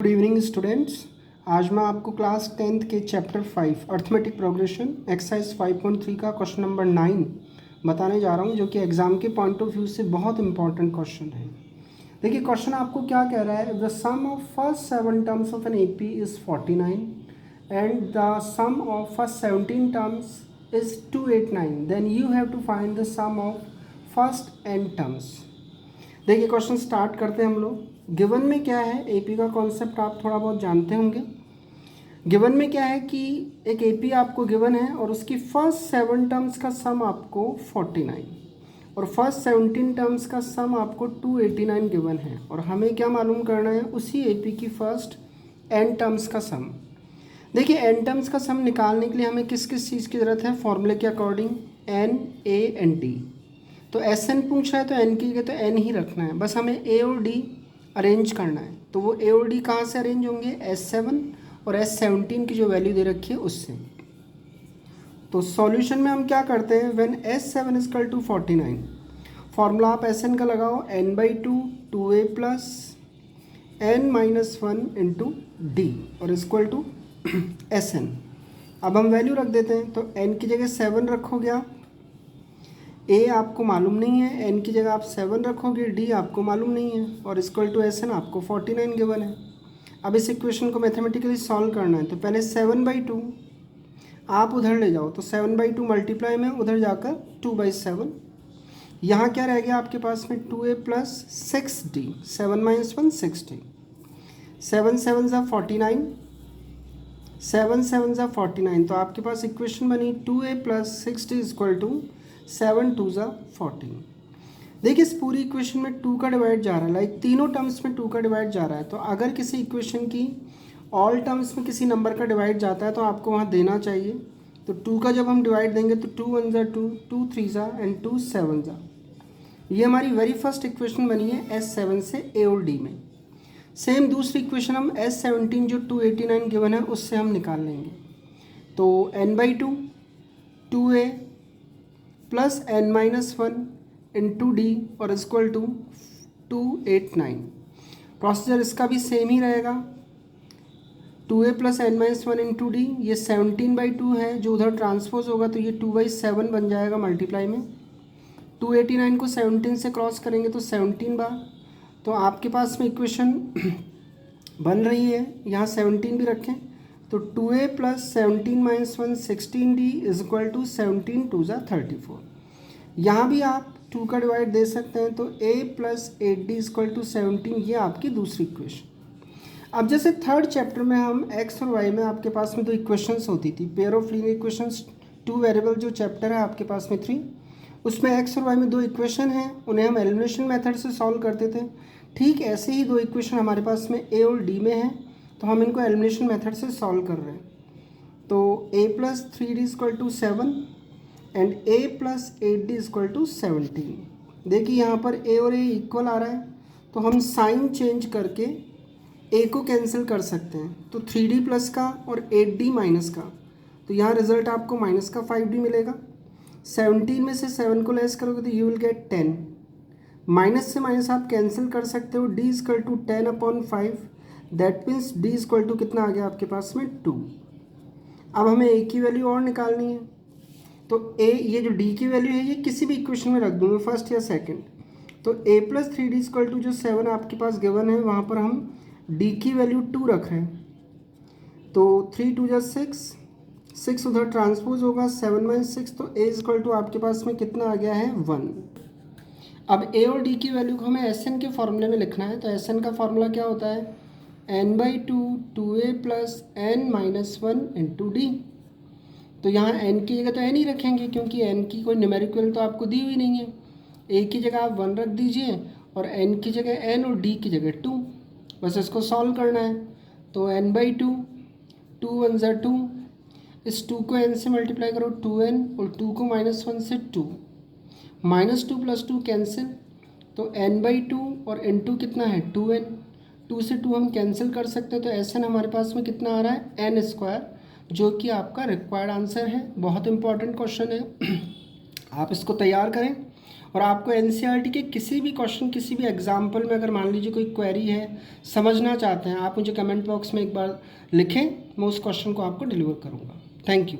Good evening students. आज मैं आपको क्लास 10th के चैप्टर 5 अर्थमेटिक प्रोग्रेशन एक्सरसाइज 5.3 का क्वेश्चन नंबर 9 बताने जा रहा हूं, जो कि एग्जाम के पॉइंट ऑफ व्यू से बहुत इंपॉर्टेंट क्वेश्चन है। देखिए क्वेश्चन आपको क्या कह रहा है, the sum of first 7 terms of an AP is 49 and the sum of first 17 terms is 289, then you have to find the sum of first n terms. देखिए क्वेश्चन स्टार्ट करते हैं हम लोग। गिवन में क्या है, एपी का concept आप थोड़ा बहुत जानते होंगे। गिवन में क्या है कि एक एपी आपको गिवन है और उसकी फर्स्ट 7 टर्म्स का सम आपको 49 और फर्स्ट 17 टर्म्स का सम आपको 289 गिवन है, और हमें क्या मालूम करना है, उसी एपी की फर्स्ट n टर्म्स का सम। देखिए n टर्म्स का सम निकालने के लिए हमें किस किस चीज़ की ज़रूरत है, फॉर्मूले के according n, a and d। तो एस एन पूछ रहा है तो एन की जगह तो एन ही रखना है, बस हमें ए और डी अरेंज करना है। तो वो ए और डी कहाँ से अरेंज होंगे, S7 और S17 की जो वैल्यू दे रखी है उससे। तो सॉल्यूशन में हम क्या करते हैं, when S7 is equal to 49, formula आप एस एन का लगाओ n/2 2a plus n-1 into d और इक्वल टू एस एन। अब हम वैल्यू रख देते हैं, तो n की जगह 7 रखोगे आप, ए आपको मालूम नहीं है, एन की जगह आप 7 रखोगे, डी आपको मालूम नहीं है, और इक्वल टू एस एन आपको 49 गिवन है। अब इस इक्वेशन को मैथमेटिकली सॉल्व करना है, तो पहले 7/2 आप उधर ले जाओ, तो 7/2 मल्टीप्लाई में उधर जाकर 2/7। यहाँ क्या रह गया आपके पास में 2a प्लस 6d, 7 - 1 6d, 7 7 ज़ा 49, 7 7 ज़ा 49। तो आपके पास इक्वेशन बनी 2a plus 6d equal to 7 2 ज़ा 14। देखिए इस पूरी इक्वेशन में 2 का डिवाइड जा रहा है, लाइक तीनों टर्म्स में 2 का डिवाइड जा रहा है। तो अगर किसी इक्वेशन की ऑल टर्म्स में किसी नंबर का डिवाइड जाता है तो आपको वहाँ देना चाहिए। तो 2 का जब हम डिवाइड देंगे तो 2 1 ज़ा 2, 2 3 ज़ा एंड 2 7 ज़ा। ये हमारी वेरी फर्स्ट इक्वेशन बनी है S7 से ए और डी में। सेम दूसरी इक्वेशन हम S17 जो 289 गिवन है उससे हम निकाल लेंगे। तो n/2 2a plus n-1 into d और इक्वल टू 289। प्रोसीजर इसका भी सेम ही रहेगा, 2a plus n-1 into D, ये 17/2 है जो उधर ट्रांसपोज होगा तो ये 2/7 बन जाएगा मल्टीप्लाई में। 289 को 17 से क्रॉस करेंगे तो 17 बार, तो आपके पास में इक्वेशन बन रही है, यहाँ 17 भी रखें, तो 2a plus 17 - 1 16d is equal to 17 2 ज़ा 34। यहाँ भी आप 2 का डिवाइड दे सकते हैं, तो a plus 8d equal to 17, ये आपकी दूसरी इक्वेशन। अब जैसे थर्ड चैप्टर में हम x और y में आपके पास में दो इक्वेशंस होती थी, pair of linear equations 2 variable जो चैप्टर है आपके पास में 3, उसमें x और y में दो इक्वेशन हैं, उन्हें हम एलिमिनेशन मेथड से सॉल्व करते थे। ठीक ऐसे ही दो इक्वेशन हमारे पास में a और d में है, तो हम इनको एलिमिनेशन मेथड से सॉल्व कर रहे हैं। तो a plus 3d equal to 7 and a plus 8d equal to 17। देखिए यहाँ पर a और a इक्वल आ रहा है, तो हम साइन चेंज करके a को कैंसिल कर सकते हैं, तो 3d प्लस का और 8d माइनस का, तो यहाँ रिजल्ट आपको माइनस का 5d मिलेगा। 17 में से 7 को लेस करोगे तो यू विल गेट 10, माइनस से माइनस आप कैंसिल कर सकते हो, d equal to 10/5, that means d equal to कितना आ गया आपके पास में 2। अब हमें a की वैल्यू और निकालनी है, तो a, ये जो d की वैल्यू है ये किसी भी इक्वेशन में रख दूंगा, फर्स्ट या सेकंड। तो a plus 3d equal to जो 7 आपके पास गिवन है वहाँ पर हम d की वैल्यू 2 रख रहे हैं, तो 3 2 ज़ा 6, 6 उधर ट्रांसपोज होगा, 7 - 6, तो a इक्वल टू आपके पास में कितना आ गया है 1। अब a और d की वैल्यू को हमें एस एन के फॉर्मूले में लिखना है, तो एस एन का फॉर्मूला क्या होता है, n/2 2a plus n-1 into D. तो यहाँ n की जगह तो n ही रखेंगे, क्योंकि n की कोई न्यूमेरिकल तो आपको दी हुई नहीं है। a की जगह आप 1 रख दीजिए और n की जगह n और d की जगह 2, बस इसको सॉल्व करना है। तो n/2 2 1 ज़ा 2, इस 2 को n से मल्टीप्लाई करो 2n, और 2 को -1 से 2, -2 + 2 कैंसिल, तो n/2 और n2 कितना है 2n, 2 से 2 हम कैंसिल कर सकते हैं, तो एस एन हमारे पास में कितना आ रहा है n², जो कि आपका रिक्वायर्ड आंसर है। बहुत इंपॉर्टेंट क्वेश्चन है, आप इसको तैयार करें और आपको एनसीईआरटी के किसी भी क्वेश्चन, किसी भी एग्जाम्पल में अगर मान लीजिए कोई क्वेरी है, समझना चाहते हैं, आप मुझे कमेंट बॉक्स में एक बार लिखें, मैं उस क्वेश्चन को आपको डिलीवर करूँगा। Thank you.